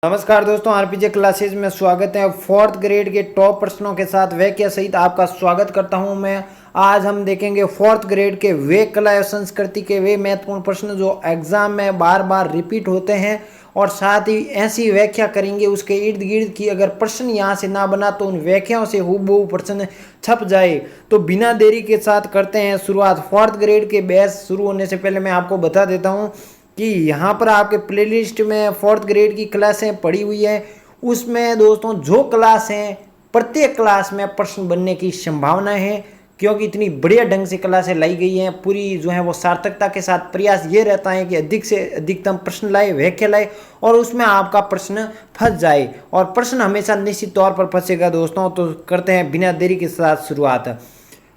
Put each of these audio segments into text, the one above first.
नमस्कार दोस्तों, आरपीजे क्लासेज में स्वागत है। फोर्थ ग्रेड के टॉप प्रश्नों के साथ वाक्य सहित आपका स्वागत करता हूं मैं। आज हम देखेंगे फोर्थ ग्रेड के वे कला एवं संस्कृति के वे महत्वपूर्ण प्रश्न जो एग्जाम में बार बार रिपीट होते हैं, और साथ ही ऐसी व्याख्या करेंगे उसके इर्द गिर्द की अगर प्रश्न यहाँ से ना बना तो उन व्याख्याओं से हूबहू प्रश्न छप जाए। तो बिना देरी के साथ करते हैं शुरुआत। फोर्थ ग्रेड के बैच शुरू होने से पहले मैं आपको बता देता हूँ कि यहाँ पर आपके प्लेलिस्ट में फोर्थ ग्रेड की क्लासें पड़ी हुई है। उसमें दोस्तों जो क्लास हैं प्रत्येक क्लास में प्रश्न बनने की संभावना है, क्योंकि इतनी बढ़िया ढंग से क्लासें लाई गई हैं। पूरी जो है वो सार्थकता के साथ प्रयास ये रहता है कि अधिक से अधिकतम प्रश्न लाए, व्याख्या लाए और उसमें आपका प्रश्न फंस जाए, और प्रश्न हमेशा निश्चित तौर पर फंसेगा दोस्तों। तो करते हैं बिना देरी के साथ शुरुआत।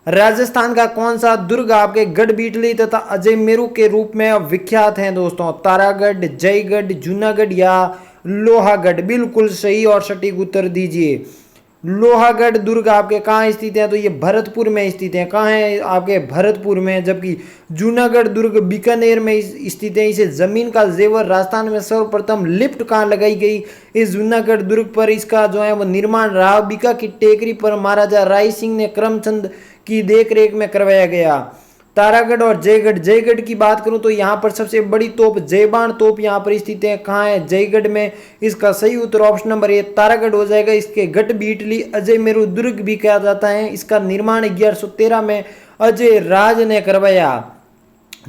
राजस्थान का कौन सा दुर्ग आपके गढ़बीटली तथा अजयमेरू के रूप में विख्यात है दोस्तों? तारागढ़, जयगढ़, जूनागढ़ या लोहागढ़? बिल्कुल सही और सटीक उत्तर दीजिए। लोहागढ़ दुर्ग आपके कहाँ स्थित है? तो ये भरतपुर में स्थित है। कहाँ है? आपके भरतपुर में। जबकि जूनागढ़ दुर्ग बीकानेर में स्थित है। इसे जमीन का जेवर राजस्थान में सर्वप्रथम लिफ्ट कहाँ लगाई गई? इस जूनागढ़ दुर्ग पर इसका जो है वो निर्माण राव बीका की टेकरी पर महाराजा राय सिंह ने करमचंद की देखरेख में करवाया गया। तारागढ़ और जयगढ़। जयगढ़ की बात करूं तो यहाँ पर सबसे बड़ी तोप जयबान तोप यहाँ पर स्थित है। कहाँ है? जयगढ़ में। इसका सही उत्तर ऑप्शन नंबर ए तारागढ़ हो जाएगा। इसके गढ़बीटली अजयमेरू दुर्ग भी कहा जाता है। इसका निर्माण 1113 में अजय राज ने करवाया।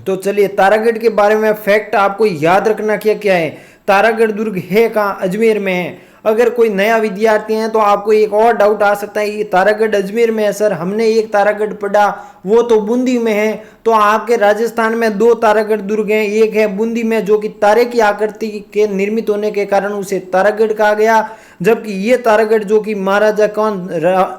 तो चलिए, तारागढ़ के बारे में फैक्ट आपको याद रखना क्या क्या है। तारागढ़ दुर्ग है कहाँ? अजमेर में है। अगर कोई नया विद्यार्थी है तो आपको एक और डाउट आ सकता है, ये तारागढ़ अजमेर में है सर, हमने एक तारागढ़ पढ़ा वो तो बूंदी में है। तो आपके राजस्थान में दो तारागढ़ दुर्ग हैं। एक है बूंदी में जो कि तारे की आकृति के निर्मित होने के कारण उसे तारागढ़ कहा गया, जबकि ये तारागढ़ जो कि महाराजा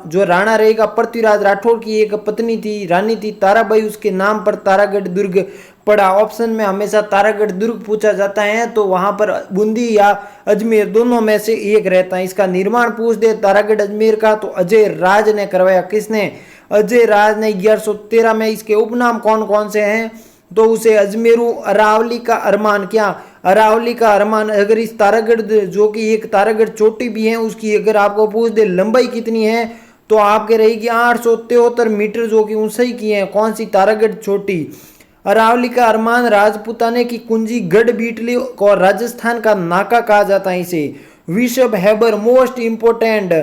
जो राणा रहेगा पृथ्वीराज राठौर की एक पत्नी थी, रानी थी ताराबाई, उसके नाम पर तारागढ़ दुर्ग पड़ा। ऑप्शन में हमेशा तारागढ़ दुर्ग पूछा जाता है तो वहां पर बूंदी या अजमेर दोनों में से एक रहता है। इसका निर्माण पूछ दे तारागढ़ अजमेर का तो अजय राज ने करवाया। किसने? अजय राज ने 1113 में। इसके उपनाम कौन कौन से हैं? तो उसे अजमेरू, अरावली का अरमान। क्या? अरावली का अरमान। अगर इस तारागढ़ जो कि एक तारागढ़ चोटी भी है उसकी अगर आपको पूछ दे लंबाई कितनी है तो आपके रहेगी 873 मीटर जो कि ऊंचाई की है। कौन सी? तारागढ़ चोटी। अरावली का अरमान राजपूताने की कुंजी गढ़बीटली और राजस्थान का नाका कहा जाता है इसे। विशव हैबर मोस्ट इंपोर्टेंट।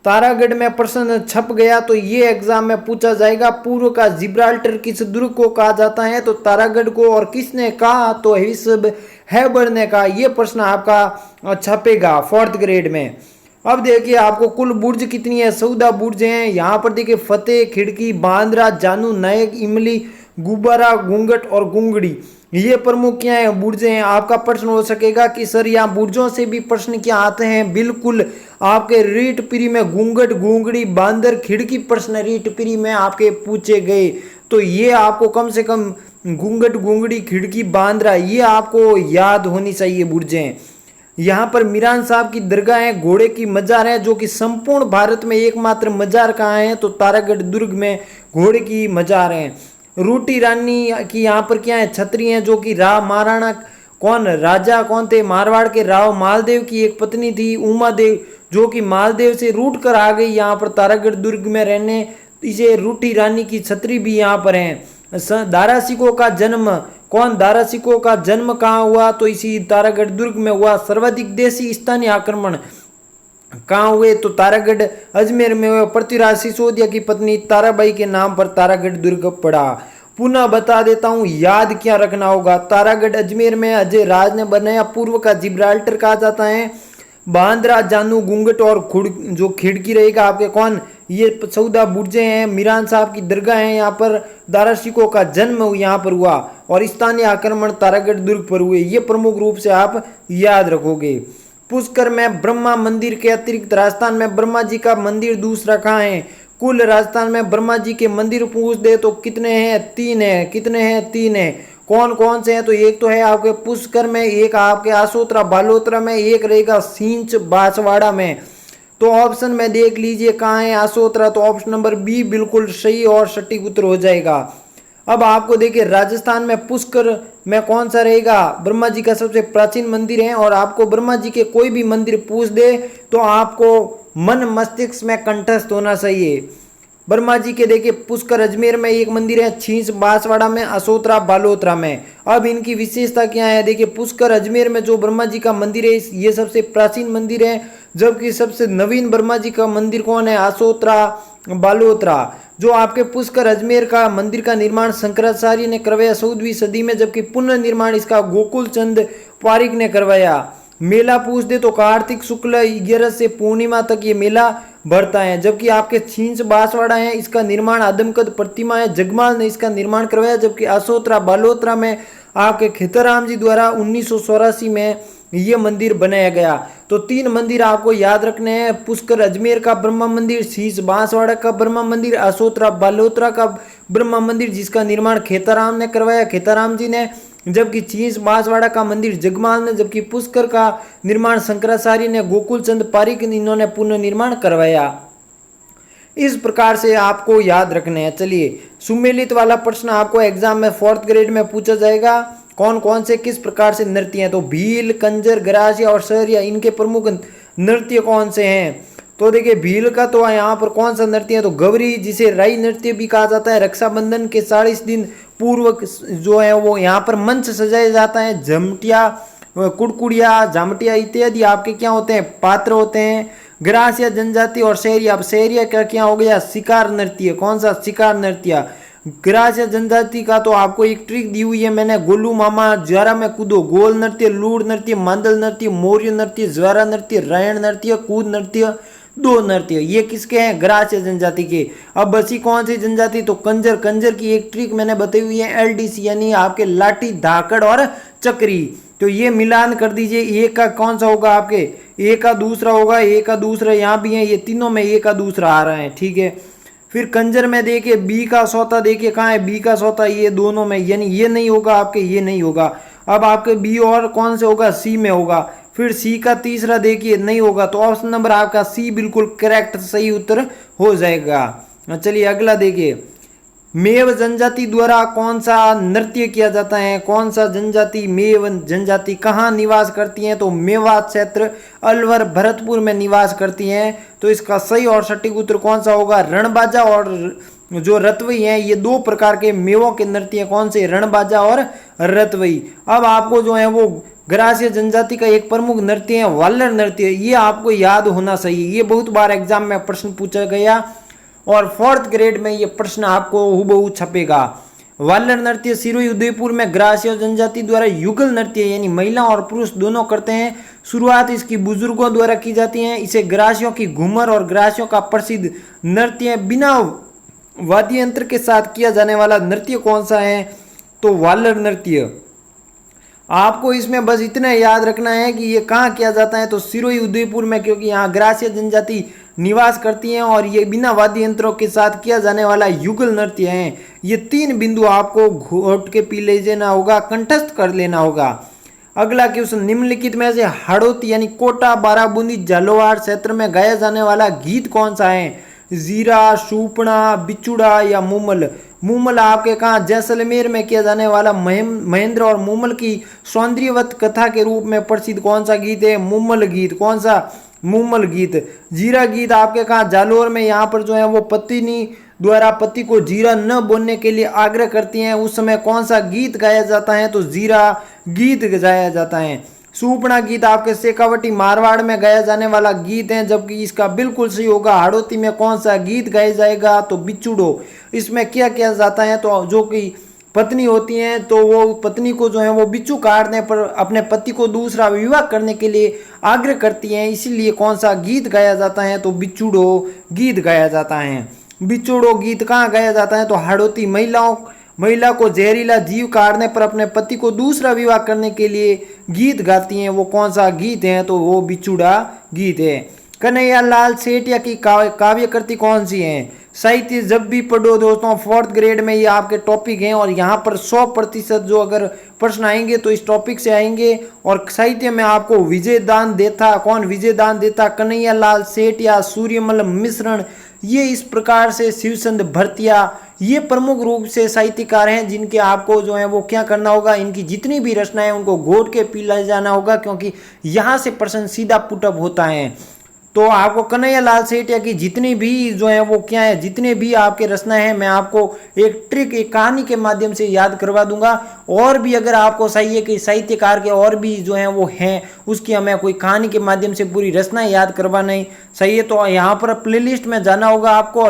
तारागढ़ में प्रश्न छप गया तो ये एग्जाम में पूछा जाएगा। पूर्व का जिब्राल्टर किस दुर्ग को कहा जाता है? तो तारागढ़ को। और किसने कहा? तो विशव हैबर ने कहा। यह प्रश्न आपका छपेगा फोर्थ ग्रेड में। अब देखिए आपको कुल बुर्ज कितनी है? 14 बुर्ज हैं। यहाँ पर देखिए फतेह, खिड़की, बांद्रा, जानू, नायक, इमली, गुब्बारा, घूंघट और गुंगड़ी, ये प्रमुख क्या है? बुर्जे हैं। आपका प्रश्न हो सकेगा कि सर यहाँ बुर्जों से भी प्रश्न क्या आते हैं? बिल्कुल, आपके रीट प्री में घूंघट, घूंगड़ी, बांदर, खिड़की प्रश्न रीट प्री में आपके पूछे गए। तो ये आपको कम से कम घूंघट, घूंगड़ी, खिड़की, बांद्रा ये आपको याद होनी चाहिए बुर्जें। यहाँ पर मीरान साहब की दरगाह है, घोड़े की मजार है जो कि संपूर्ण भारत में एकमात्र मजार कहाँ है? तो तारागढ़ दुर्ग में घोड़े की मजार है। रूटी रानी की यहाँ पर क्या है? छतरी है जो कि राव महाराणा कौन राजा कौन थे? मारवाड़ के राव मालदेव की एक पत्नी थी उमा देव, जो कि मालदेव से रूट कर आ गई यहाँ पर तारागढ़ दुर्ग में रहने। इसे रूटी रानी की छतरी भी यहाँ पर है। दारा सिकों का जन्म कौन? दारा सिकों का जन्म कहाँ हुआ? तो इसी तारागढ़ दुर्ग में हुआ। सर्वाधिक देशी स्थानीय आक्रमण कहाँ हुए? तो तारागढ़ अजमेर में हुए। पृथ्वीराज सिसोदिया की पत्नी ताराबाई के नाम पर तारागढ़ दुर्ग पड़ा। पुनः बता देता हूँ, याद क्या रखना होगा। तारागढ़ अजमेर में अजय राज ने बनाया। पूर्व का जिब्राल्टर कहा जाता है। बांद्रा, जानू, घूंघट और जो खिड़की रहेगा आपके कौन? ये 14 बुर्जे हैं। मीरान साहब की दरगाह है। यहाँ पर दारा सिकों का जन्म यहाँ पर हुआ और स्थानीय आक्रमण तारागढ़ दुर्ग पर हुए। ये प्रमुख रूप से आप याद रखोगे। पुष्कर में ब्रह्मा मंदिर के अतिरिक्त राजस्थान में ब्रह्मा जी का मंदिर दूसरा कहाँ है? कुल राजस्थान में ब्रह्मा जी के मंदिर पूछ दे तो कितने हैं? 3 है। कितने हैं? 3 है। कौन कौन से हैं? तो एक तो है आपके पुष्कर में, एक आपके आसोत्रा बालोत्रा में, एक रहेगा सींच बांसवाड़ा में। तो ऑप्शन में देख लीजिए कहाँ है आसोत्रा, तो ऑप्शन नंबर बी बिल्कुल सही और सटीक उत्तर हो जाएगा। अब आपको देखिए राजस्थान में पुष्कर में कौन सा रहेगा, ब्रह्मा जी का सबसे प्राचीन मंदिर है। और आपको ब्रह्मा जी के कोई भी मंदिर पूछ दे तो आपको मन मस्तिष्क में कंठस्थ होना चाहिए। ब्रह्मा जी के देखिए पुष्कर अजमेर में एक मंदिर है, छींच बांसवाड़ा में, असोत्रा बालोत्रा में। अब इनकी विशेषता क्या है, देखिए पुष्कर अजमेर में जो ब्रह्मा जी का मंदिर है ये सबसे प्राचीन मंदिर है, जबकि सबसे नवीन ब्रह्मा जी का मंदिर कौन है, असोत्रा बालोत्रा। जो आपके पुष्कर अजमेर का मंदिर का निर्माण शंकराचार्य ने करवाया 14वीं सदी में, जबकि पुनर्निर्माण इसका गोकुल चंद पारिक ने करवाया। मेला पूछ दे तो कार्तिक शुक्ल 11 से पूर्णिमा तक ये मेला भरता है। जबकि आपके छींच बांसवाड़ा है, इसका निर्माण आदमकद प्रतिमा है, जगमाल ने इसका निर्माण करवाया। जबकि असोत्रा बालोत्रा में आपके खेतराम जी द्वारा 1984 में ये मंदिर बनाया गया। तो 3 मंदिर आपको याद रखने हैं, पुष्कर अजमेर का ब्रह्मा मंदिर, शीश बांसवाड़ा का ब्रह्मा मंदिर, असोत्रा बालोत्रा का ब्रह्मा मंदिर जिसका निर्माण खेताराम ने करवाया, खेताराम जी ने। जबकि चींच बांसवाड़ा का मंदिर जगमाल ने, जबकि पुष्कर का निर्माण शंकराचार्य ने, गोकुल चंद पारिक इन्होंने पुनर्निर्माण करवाया। इस प्रकार से आपको याद रखने हैं। चलिए सुमेलित वाला प्रश्न आपको एग्जाम में 4th ग्रेड में पूछा जाएगा, कौन कौन से किस प्रकार से नृत्य हैं। तो भील, कंजर, गरासिया और सहरिया इनके प्रमुख नृत्य कौन से हैं। तो देखिए भील का तो यहाँ पर कौन सा नृत्य है, तो गौरी जिसे राई नृत्य भी कहा जाता है। रक्षाबंधन के 40 दिन पूर्व जो है वो यहाँ पर मंच सजाया जाता है। झमटिया, कुड़कुड़िया, जामटिया इत्यादि आपके क्या होते हैं, पात्र होते हैं। ग्रासिया जनजाति और शहरिया, अब शहरिया का क्या हो गया, शिकार नृत्य। कौन सा, शिकार नृत्य। ग्रासिया जनजाति का तो आपको एक ट्रिक दी हुई है मैंने, गोलू मामा, ज्वारा में कूदो, गोल नृत्य, लूड़ नृत्य, मांदल नृत्य, मौर्य नृत्य, ज्वारा नृत्य, रायण नृत्य, कूद नृत्य, दो नृत्य, ये किसके हैं, ग्रासिया जनजाति के। अब बची कौन सी जनजाति, तो कंजर। कंजर की एक ट्रिक मैंने बताई हुई है, LDC यानी आपके लाठी, धाकड़ और चक्री। तो ये मिलान कर दीजिए, ए का कौन सा होगा आपके, ए का दूसरा होगा, ए का दूसरा यहाँ भी है, ये तीनों में ए का दूसरा आ रहा है, ठीक है। फिर कंजर में देखिए बी का सौता, देखिए कहाँ है बी का सौता, ये दोनों में, यानी ये नहीं होगा आपके, ये नहीं होगा। अब आपके बी और कौन से होगा, सी में होगा। फिर सी का तीसरा देखिए नहीं होगा, तो ऑप्शन नंबर आपका सी बिल्कुल करेक्ट सही उत्तर हो जाएगा। चलिए अगला देखिए, मेव जनजाति द्वारा कौन सा नृत्य किया जाता है। कौन सा जनजाति, मेव जनजाति कहाँ निवास करती हैं, तो मेवात क्षेत्र, अलवर, भरतपुर में निवास करती हैं। तो इसका सही और सटीक उत्तर कौन सा होगा, रणबाजा और जो रतवई हैं, ये 2 प्रकार के मेवों के नृत्य कौन से, रणबाजा और रतवई। अब आपको जो है वो ग्रासिया जनजाति का एक प्रमुख नृत्य है वालर नृत्य, ये आपको याद होना चाहिए, ये बहुत बार एग्जाम में प्रश्न पूछा गया और 4th ग्रेड में ये प्रश्न आपको हुबहू छपेगा। वालर नृत्य सिरोही उदयपुर में ग्रासिया जनजाति द्वारा युगल नृत्य यानी महिला और पुरुष दोनों करते हैं। शुरुआत इसकी बुजुर्गों द्वारा की जाती है। इसे ग्रासियों की घूमर और ग्रासियों का प्रसिद्ध नृत्य बिना वाद्य यंत्र के साथ किया जाने वाला नृत्य कौन सा है, तो वालर नृत्य। आपको इसमें बस इतना याद रखना है कि ये कहाँ किया जाता है, तो सिरोही उदयपुर में, क्योंकि यहाँ ग्रासिया जनजाति निवास करती हैं और ये बिना वाद्य यंत्रों के साथ किया जाने वाला युगल नृत्य है। ये 3 बिंदु आपको घोट के पी ले लेना होगा, कंठस्थ कर लेना होगा। अगला क्वेश्चन, निम्नलिखित में से हाड़ौती यानी कोटा, बाराबूंदी, झालावाड़ क्षेत्र में गाया जाने वाला गीत कौन सा है, जीरा, सूपना, बिचुड़ा या मूमल। मूमल आपके कहाँ, जैसलमेर में किया जाने वाला महेंद्र और मूमल की सौंदर्यवत कथा के रूप में प्रसिद्ध कौन सा गीत है, मूमल गीत। कौन सा, मूमल गीत। जीरा गीत आपके कहाँ, जालोर में, यहाँ पर जो है वो पत्नी द्वारा पति को जीरा न बोलने के लिए आग्रह करती हैं, उस समय कौन सा गीत गाया जाता है, तो जीरा गीत गाया जाता है। सूपना गीत आपके शेखावटी मारवाड़ में गाया जाने वाला गीत है, जबकि इसका बिल्कुल सही होगा हाड़ौती में कौन सा गीत गाया जाएगा, तो बिचुड़ो। इसमें क्या किया जाता है, तो जो कि पत्नी होती हैं तो वो पत्नी को जो है वो बिच्छू काटने पर अपने पति को दूसरा विवाह करने के लिए आग्रह करती हैं, इसीलिए कौन सा गीत गाया जाता है, तो बिचुड़ो गीत गाया जाता है। बिचुड़ो गीत कहाँ गाया जाता है, तो हाड़ौती। महिला को जहरीला जीव काटने पर अपने पति को दूसरा विवाह करने के लिए गीत गाती हैं, वो कौन सा गीत है, तो वो बिचुड़ा गीत है। कन्हैयालाल सेठिया की काव्य कृति कौन सी है। साहित्य जब भी पढ़ो दोस्तों 4th ग्रेड में ये आपके टॉपिक हैं और यहाँ पर 100% जो अगर प्रश्न आएंगे तो इस टॉपिक से आएंगे। और साहित्य में आपको विजयदान देता, कौन विजयदान देता, कन्हैयालाल सेठिया, सूर्यमल मिश्रण, ये इस प्रकार से शिवचंद भरतिया, ये प्रमुख रूप से साहित्यकार हैं जिनके आपको जो है वो क्या करना होगा, इनकी जितनी भी रचनाएं हैं उनको घोट के पी ले जाना होगा, क्योंकि यहाँ से प्रश्न सीधा पुटअप होता है। तो आपको कन्हैया लाल सेठिया की जितनी भी जो है वो क्या है, जितने भी आपके रचना है मैं आपको एक ट्रिक, एक कहानी के माध्यम से याद करवा दूंगा। और भी अगर आपको सही है कि साहित्यकार के और भी जो है वो हैं, उसकी हमें कोई कहानी के माध्यम से पूरी रचना याद करवाना ही सही है, तो यहाँ पर प्लेलिस्ट में जाना होगा आपको।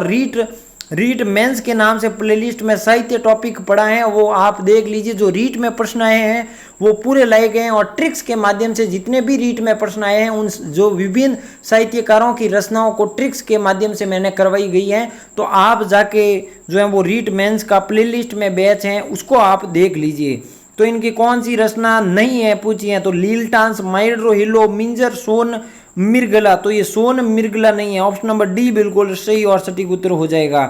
रीट मेंस के नाम से प्लेलिस्ट में साहित्य टॉपिक पढ़ा है, वो आप देख लीजिए। जो रीट में प्रश्न आए हैं वो पूरे लाए गए हैं, और ट्रिक्स के माध्यम से जितने भी रीट में प्रश्न आए हैं उन जो विभिन्न साहित्यकारों की रचनाओं को ट्रिक्स के माध्यम से मैंने करवाई गई है। तो आप जाके जो है वो रीट मेंस का प्लेलिस्ट में बैच है उसको आप देख लीजिए। तो इनकी कौन सी रचना नहीं है पूछी है, तो लीलटांस, माइड्रो हिलो, मिंजर, सोन मिर्गला, तो ये सोन मिर्गला नहीं है, ऑप्शन नंबर डी बिल्कुल सही और सटीक उत्तर हो जाएगा।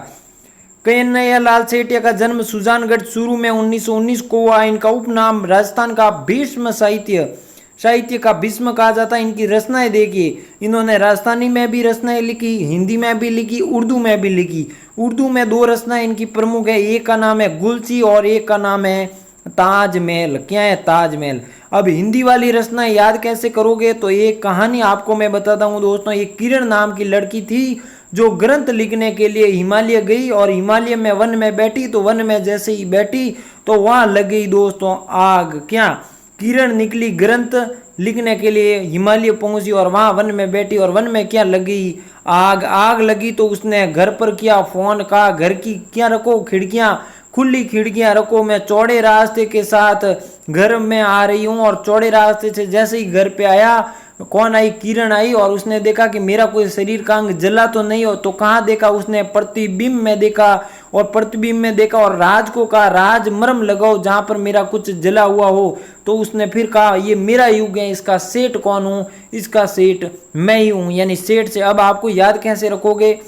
कन्हैया लाल सेठिया का जन्म सुजानगढ़ चूरू में 1919 को हुआ। इनका उपनाम राजस्थान का भीष्म साहित्य का भीष्म कहा जाता है। इनकी रचनाएं देखिए, इन्होंने राजस्थानी में भी रचनाएं लिखी, हिंदी में भी लिखी, उर्दू में भी लिखी। उर्दू में 2 रचनाएं इनकी प्रमुख है, एक का नाम है गुलची और एक का नाम है ताजमहल। क्या है? ताजमहल। अब हिंदी वाली रचना याद कैसे करोगे, तो एक कहानी आपको मैं बताता हूँ दोस्तों। ये किरण नाम की लड़की थी जो ग्रंथ लिखने के लिए हिमालय गई, और हिमालय में वन में बैठी, तो वन में जैसे ही बैठी तो वहां लग गई दोस्तों आग। क्या? किरण निकली ग्रंथ लिखने के लिए, हिमालय पहुंची और वहां वन में बैठी, और वन में क्या लगी? आग लगी। तो उसने घर पर किया फोन, कहा घर की क्या रखो खिड़कियां खुली, खिड़कियां रखो, मैं चौड़े रास्ते के साथ घर में आ रही हूँ। और चौड़े रास्ते से जैसे ही घर पे आया, कौन आई? किरण आई। और उसने देखा कि मेरा कोई शरीर का अंग जला तो नहीं हो, तो कहाँ देखा उसने? प्रतिबिंब में देखा, और प्रतिबिंब में देखा और राज को कहा राज मरम लगाओ जहां पर मेरा कुछ जला हुआ हो। तो उसने फिर कहा ये मेरा युग है, इसका सेठ कौन हूं? इसका सेठ मैं ही हूं, यानी सेठ से। अब आपको याद कैसे रखोगे,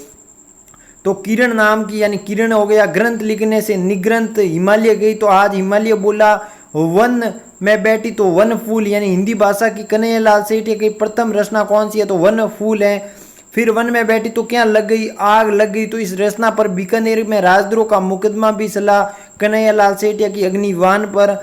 तो किरण नाम की, यानी किरण हो गया, ग्रंथ लिखने से निग्रंथ, हिमालय गई तो आज हिमालय बोला, वन में बैठी तो वन फूल, यानी हिंदी भाषा की कन्हैया लाल सेठिया की प्रथम रचना कौन सी है, तो वन फूल है। फिर वन में बैठी तो क्या लग गई? आग लग गई। तो इस रचना पर बीकानेर में राजद्रोह का मुकदमा भी चला कन्हैया लाल सेठिया की अग्निवान पर।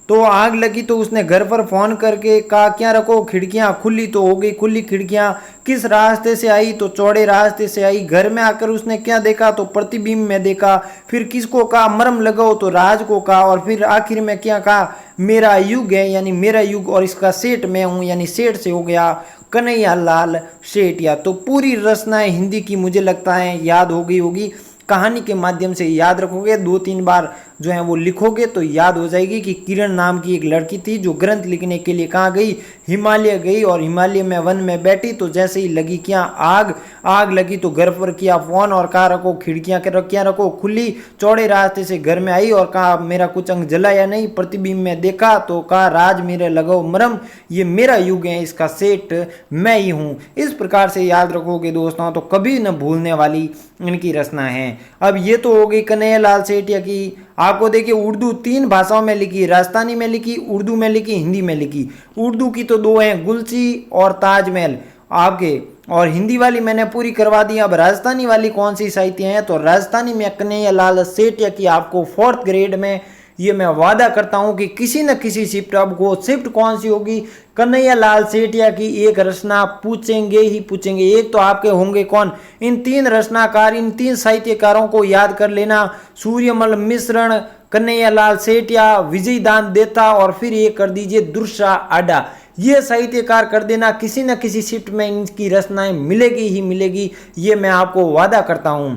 तो आग लगी तो उसने घर पर फोन करके कहा क्या रखो खिड़कियां खुली, तो हो गई खुली खिड़कियां। किस रास्ते से आई? तो चौड़े रास्ते से आई। घर में आकर उसने क्या देखा? तो प्रतिबिंब में देखा। फिर किसको कहा मरम लगाओ? तो राज को कहा। और फिर आखिर में क्या कहा? मेरा युग है, यानी मेरा युग, और इसका सेठ मैं हूं, यानी सेठ से हो गया कन्हैया लाल सेठिया। तो पूरी रचनाएं हिंदी की मुझे लगता है याद हो गई होगी। कहानी के माध्यम से याद रखोगे, 2-3 बार जो है वो लिखोगे तो याद हो जाएगी कि किरण नाम की एक लड़की थी जो ग्रंथ लिखने के लिए कहाँ गई? हिमालय गई, और हिमालय में वन में बैठी तो जैसे ही लगी क्या? आग लगी तो घर पर किया फोन और कहा रखो खिड़कियां क्या रखो खुली। चौड़े रास्ते से घर में आई और कहा मेरा कुछ अंग जला या नहीं? प्रतिबिंब में देखा तो कहा राज मेरे लगाओ मरम, ये मेरा युग है, इसका सेठ मैं ही हूँ। इस प्रकार से याद रखोगे दोस्तों तो कभी न भूलने वाली इनकी रचना है। अब ये तो हो गई कन्हैया लाल सेठिया की। आपको देखिए उर्दू 3 भाषाओं में लिखी, राजस्थानी में लिखी, उर्दू में लिखी, हिंदी में लिखी। उर्दू की तो 2 हैं, गुलची और ताजमहल आपके, और हिंदी वाली मैंने पूरी करवा दी। अब राजस्थानी वाली कौन सी साहित्य है, तो राजस्थानी में कन्हैया लाल सेठिया की आपको 4th ग्रेड में ये मैं वादा करता हूं कि किसी न किसी शिफ्ट, अब वो शिफ्ट कौन सी होगी, कन्हैया लाल सेठिया की एक रचना पूछेंगे ही पूछेंगे। एक तो आपके होंगे कौन? इन 3 रचनाकार, इन 3 साहित्यकारों को याद कर लेना, सूर्यमल मिश्रण, कन्हैया लाल सेठिया, विजय दान देता, और फिर ये कर दीजिए दुर्सा आडा। ये साहित्यकार कर देना, किसी न किसी शिफ्ट में इनकी रचनाएं मिलेगी ही मिलेगी, ये मैं आपको वादा करता हूं।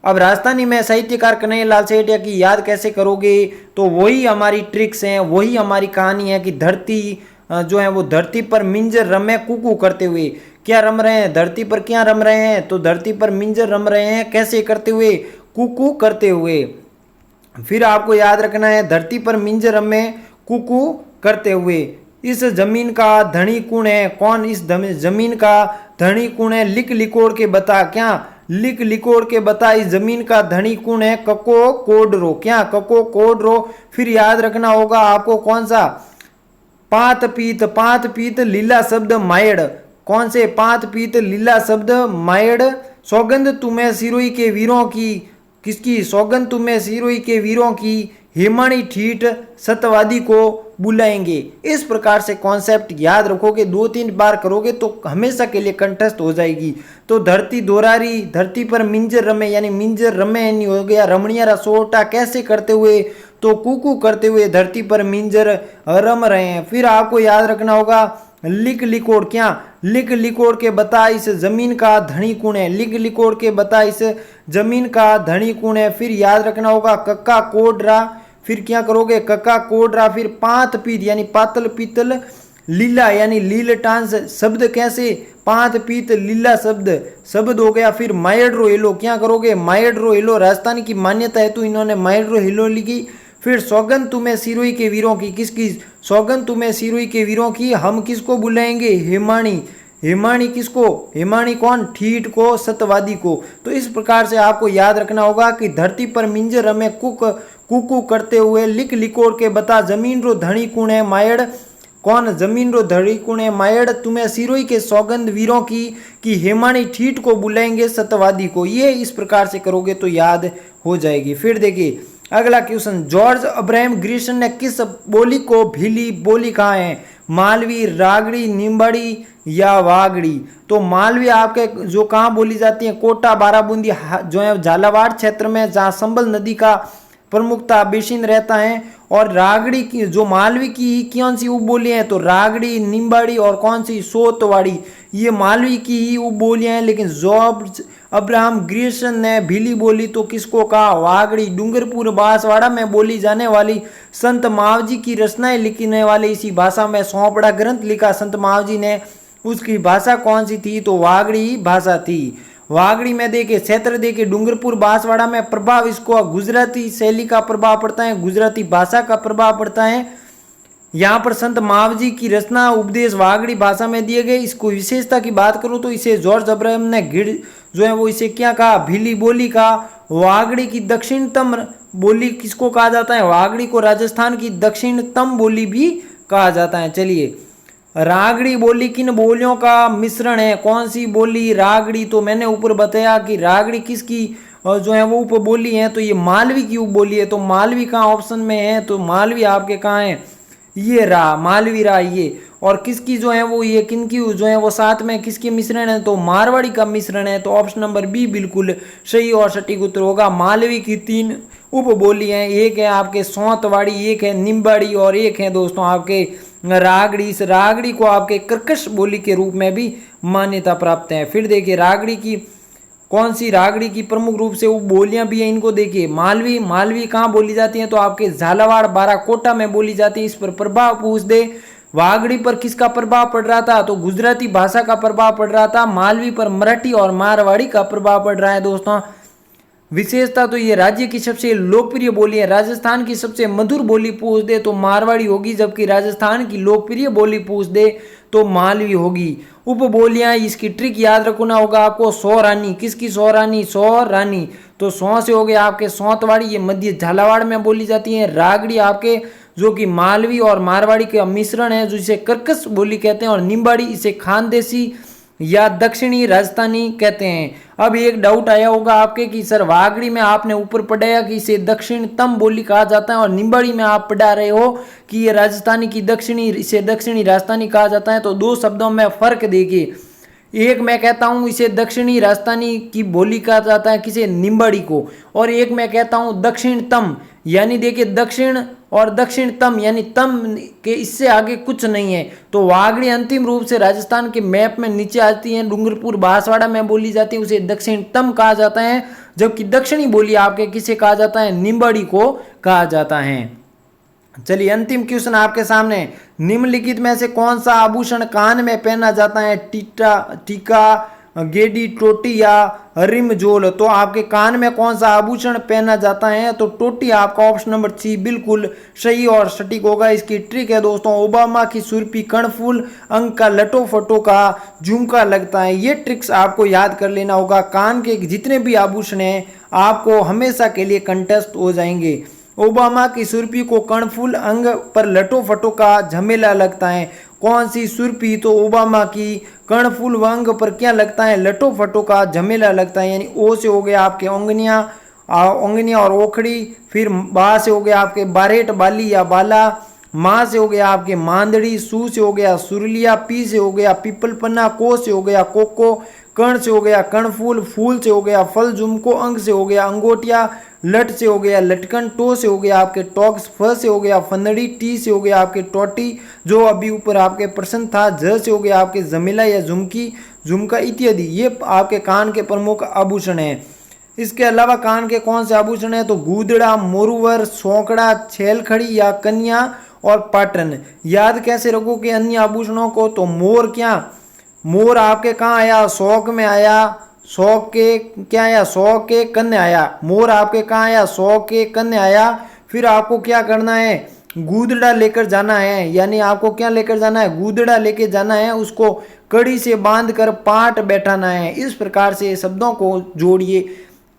अब राजस्थानी में साहित्यकार कन्हैया लाल सेठिया की याद कैसे करोगे, तो वही हमारी ट्रिक्स हैं, वही हमारी कहानी है कि धरती जो है वो धरती पर मिंजर रमे कुकू करते हुए। क्या रम रहे हैं? धरती पर क्या रम रहे हैं? तो धरती पर मिंजर रम रहे हैं, कैसे करते हुए? कुकू करते हुए। फिर आपको याद रखना है धरती पर मिंजर रमे कुकू करते हुए। इस जमीन का धनी कौन है? कौन इस जमीन का धनी कौन है? लिख लिखोड़ के बता। क्या? लिख लिखोड़ के बता इस जमीन का धनी कौन है? कको कोडरो। क्या? कको कोडरो। फिर याद रखना होगा आपको कौन सा? पात पीत लीला शब्द मायड़। कौन से? पात पीत लीला शब्द मायड़। सौगंध तुम्हें सिरोही के वीरों की, किसकी? सौगंध तुम्हें सिरोही के वीरों की, हेमाणी ठीठ सत्यवादी को बुलाएंगे। इस प्रकार से कॉन्सेप्ट याद रखोगे, 2-3 बार करोगे तो हमेशा के लिए कंठस्थ हो जाएगी। तो धरती दोरारी, धरती पर मिंजर रमे, यानी मिंजर रमे नहीं हो गया, रमणिया सोटा कैसे करते हुए? तो कुकू करते हुए धरती पर मिंजर रम रहे हैं। फिर आपको याद रखना होगा लिक लिकोड़, क्या? लिक लिकोड़ के बता इस जमीन का धनी कौन है? लिक लिकोड़ के बता इस जमीन का धनी कौन है? फिर याद रखना होगा कक्का कोडरा, फिर क्या करोगे? कक्का कोडरा, फिर पात पीत यानी पातल पीतल, लीला यानी लीलटांस शब्द कैसे? पात पीत लीला शब्द हो गया। फिर मायड्रो हिलो, क्या करोगे? मायड्रो हिलो, राजस्थान की मान्यता है तो इन्होंने मायड्रो हिलो लिखी। फिर सौगंध तुम्हें सिरोही के वीरों की, किसकी? सौगंध तुम्हें सिरोही के वीरों की, हम किसको बुलाएंगे? हेमाणी। हेमाणी किसको? हेमाणी कौन? ठीठ को, सत्यवादी को। तो इस प्रकार से आपको याद रखना होगा कि धरती पर मिंजर रमे कुकू करते हुए, लिक लिकोड़ के बता जमीन रो धनी कुण है मायड़, कौन? जमीन रो धड़ी कुण है मायड़, तुम्हें सिरोही के सौगंध वीरों की कि हेमाणी ठीठ को बुलाएंगे सत्यवादी को। ये इस प्रकार से करोगे तो याद हो जाएगी। फिर देखिए अगला क्वेश्चन, जॉर्ज अब्राहम ग्रिशन ने किस बोली को भीली बोली कहा है? मालवी, रागड़ी, निम्बाड़ी या वागड़ी? तो मालवी आपके जो कहाँ बोली जाती है? कोटा, बाराबूंदी जो है झालावाड़ क्षेत्र में, जहाँ संबल नदी का प्रमुखता बेसिन रहता है। और रागड़ी की जो मालवी की कौन सी उपबोली है? तो रागड़ी, निम्बाड़ी और कौन सी? सोतवाड़ी। ये मालवी की ही उपबोलियां हैं। लेकिन जॉर्ज अब्राहम ग्रिशन ने भीली बोली तो किसको कहा? वागड़ी। डूंगरपुर बांसवाड़ा में बोली जाने वाली संत मावजी की रचनाएं लिखने वाले इसी भाषा में सौंपड़ा ग्रंथ लिखा संत मावजी ने, उसकी भाषा कौन सी थी? तो वागड़ी भाषा थी। वागड़ी में देखिए क्षेत्र देखिए डूंगरपुर बांसवाड़ा में प्रभाव इसको गुजराती शैली का प्रभाव पड़ता है, गुजराती भाषा का प्रभाव पड़ता है। यहाँ पर संत मावजी की रचना उपदेश वागड़ी भाषा में दिए गए। इसको विशेषता की बात करूं तो इसे जॉर्ज अब्राहम ने गिड़ जो है वो इसे क्या कहा? भीली बोली का। वागड़ी की दक्षिणतम बोली किसको कहा जाता है? वागड़ी को राजस्थान की दक्षिणतम बोली भी कहा जाता है। चलिए रागड़ी बोली किन बोलियों का मिश्रण है? कौन सी बोली? रागड़ी। तो मैंने ऊपर बताया कि रागड़ी किसकी जो है वो उपबोली है? तो ये मालवी की उपबोली है। तो मालवी कहाँ ऑप्शन में है? तो मालवी आपके कहाँ है? ये रा, मालवी रा ये। और किसकी जो है वो ये किनकी जो है वो साथ में किसकी मिश्रण है? तो मारवाड़ी का मिश्रण है। तो ऑप्शन नंबर बी बिल्कुल सही और सटीक उत्तर होगा। मालवी की 3 उपबोली हैं, एक है आपके सौतवाड़ी, एक है निम्बाड़ी और एक है दोस्तों आपके रागड़ी। इस रागड़ी को आपके कर्कश बोली के रूप में भी मान्यता प्राप्त है। फिर देखिए रागड़ी की कौन सी रागड़ी की प्रमुख रूप से वो बोलियां भी हैं, इनको देखिए। मालवी, मालवी कहाँ बोली जाती है? तो आपके झालावाड़ बाराकोटा में बोली जाती है। इस पर प्रभाव पूछ दे। वागड़ी पर किसका प्रभाव पड़ रहा था? तो गुजराती भाषा का प्रभाव पड़ रहा था। मालवी पर मराठी और मारवाड़ी का प्रभाव पड़ रहा है दोस्तों। विशेषता तो ये राज्य की सबसे लोकप्रिय बोली है। राजस्थान की सबसे मधुर बोली पूछ दे तो मारवाड़ी होगी, जबकि राजस्थान की लोकप्रिय बोली पूछ दे तो मालवी होगी। उपबोलियां इसकी ट्रिक याद रखना होगा आपको। सौ रानी, किसकी सौ रानी? सौ रानी। तो सौ से हो गए आपके सौतवाड़ी, ये मध्य झालावाड़ में बोली जाती है। रागड़ी आपके जो कि मालवी और मारवाड़ी का मिश्रण है, जिसे कर्कश बोली कहते हैं। और निम्बाड़ी इसे खानदेशी या दक्षिणी राजस्थानी कहते हैं। अब एक डाउट आया होगा आपके कि सर वागड़ी में आपने ऊपर पढ़ाया कि इसे दक्षिणतम बोली कहा जाता है और निम्बाड़ी में आप पढ़ा रहे हो कि ये राजस्थानी की दक्षिणी, इसे दक्षिणी राजस्थानी कहा जाता है। तो 2 शब्दों में फर्क देखिए। एक मैं कहता हूँ इसे दक्षिणी राजस्थानी की बोली कहा जाता है, किसे? निम्बाड़ी को। और एक मैं कहता हूँ दक्षिणतम, यानी देखिए दक्षिण और दक्षिणतम यानी तम के इससे आगे कुछ नहीं है। तो वागड़ी अंतिम रूप से राजस्थान के मैप में नीचे आती है, डूंगरपुर बांसवाड़ा में बोली जाती है, उसे दक्षिणतम कहा जाता है। जबकि दक्षिणी बोली आपके किसे कहा जाता है? निम्बाड़ी को कहा जाता है। चलिए अंतिम क्वेश्चन आपके सामने, निम्नलिखित में से कौन सा आभूषण कान में पहना जाता है? टीका, गेडी, टोटी या रिमझोल? तो आपके कान में कौन सा आभूषण पहना जाता है? तो टोटी आपका ऑप्शन नंबर सी बिल्कुल सही और सटीक होगा। इसकी ट्रिक है दोस्तों, ओबामा की सुर्पी कर्णफूल, अंक का लटो फटो का झुमका लगता है। ये ट्रिक्स आपको याद कर लेना होगा। कान के जितने भी आभूषण हैं आपको हमेशा के लिए कंटेस्ट हो जाएंगे। ओबामा की सुर्पी को कर्णफूल, अंग पर लटो फटो का झमेला लगता है। कौन सी सुर्पी? तो ओबामा की। कर्णफूल व अंग पर क्या लगता है? लटो फटो का झमेला लगता है। यानी ओ से हो गया आपके ओंगनियां, ओंगनिया और ओखड़ी। फिर बा से हो गया आपके बारेट बाली या बाला। माँ से हो गया आपके मांदड़ी। सू से हो गया सुरलिया। पी से हो गया पीपल पन्ना। को से हो गया कोको। कण से हो गया कर्णफूल। फूल से हो गया फल झुमको। अंग से हो गया अंगोटिया। लट से हो गया लटकन। टो से हो गया आपके टॉक्स। फ से हो गया फंदड़ी। टी से हो गया आपके टोटी जो अभी ऊपर आपके प्रश्न था। ज से हो गया आपके जमीला या झुमकी झुमका इत्यादि। ये आपके कान के प्रमुख आभूषण हैं। इसके अलावा कान के कौन से आभूषण है तो गूदड़ा, मोरूवर, सौकड़ा, छेलखड़ी या कन्या और पाटन। याद कैसे रखोगे अन्य आभूषणों को तो मोर क्या, मोर आपके कहाँ आया, शौक में आया। शौक के क्या आया, शौक के कन्या आया। मोर आपके कहाँ आया, शौक के कन्या आया। फिर आपको क्या करना है, गूदड़ा लेकर जाना है, यानी आपको क्या लेकर जाना है, गूदड़ा लेके जाना है। उसको कड़ी से बांध कर पाट बैठाना है। इस प्रकार से शब्दों को जोड़िए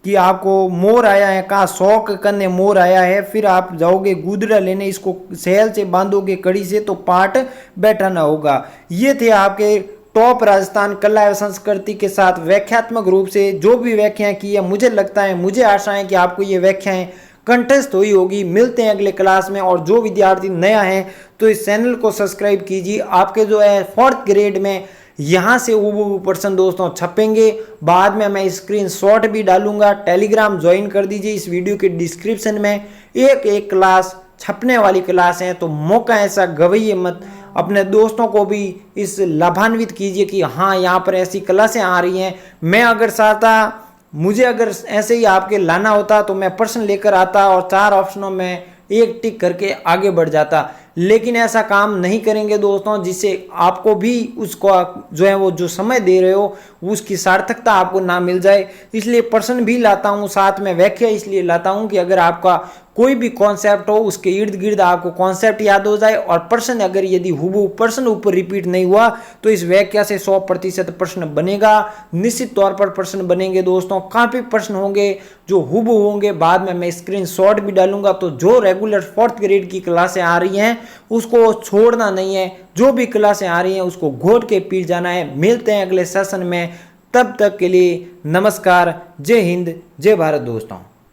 कि आपको मोर आया है, कहा शौक कन्ने मोर आया है। फिर आप जाओगे गूदड़ा लेने, इसको सैल से बांधोगे कड़ी से तो पाट बैठाना होगा। ये थे आपके टॉप राजस्थान कला एवं संस्कृति के साथ व्याख्यात्मक रूप से जो भी व्याख्याएं की है। मुझे लगता है, मुझे आशा है कि आपको ये व्याख्याएं कंठस्थ हुई होगी। मिलते हैं अगले क्लास में। और जो विद्यार्थी नया है तो इस चैनल को सब्सक्राइब कीजिए। आपके जो है 4th ग्रेड में यहाँ से वो प्रश्न दोस्तों छपेंगे। बाद में मैं स्क्रीनशॉट भी डालूंगा। टेलीग्राम ज्वाइन कर दीजिए। इस वीडियो के डिस्क्रिप्शन में एक क्लास छपने वाली क्लास है, तो मौका ऐसा गवाइए मत। अपने दोस्तों को भी इस लाभान्वित कीजिए कि हाँ यहाँ पर ऐसी क्लासें आ रही हैं। मैं अगर चाहता, मुझे अगर ऐसे ही आपके लाना होता तो मैं प्रश्न लेकर आता और 4 ऑप्शनों में एक टिक करके आगे बढ़ जाता। लेकिन ऐसा काम नहीं करेंगे दोस्तों, जिससे आपको भी उसको जो है वो जो समय दे रहे हो उसकी सार्थकता आपको ना मिल जाए। इसलिए प्रश्न भी लाता हूँ, साथ में व्याख्या इसलिए लाता हूँ कि अगर आपका कोई भी कॉन्सेप्ट हो उसके इर्द गिर्द आपको कॉन्सेप्ट याद हो जाए। और प्रश्न अगर यदि हुबहू प्रश्न ऊपर रिपीट नहीं हुआ तो इस व्याख्या से 100% प्रश्न बनेगा। निश्चित तौर पर प्रश्न बनेंगे दोस्तों, काफी प्रश्न होंगे जो हुबहू होंगे। बाद में मैं स्क्रीनशॉट भी डालूंगा। तो जो रेगुलर 4th ग्रेड की क्लासें आ रही हैं उसको छोड़ना नहीं है। जो भी क्लासें आ रही हैं उसको घोट के पी जाना है। मिलते हैं अगले सेशन में, तब तक के लिए नमस्कार। जय हिंद, जय भारत दोस्तों।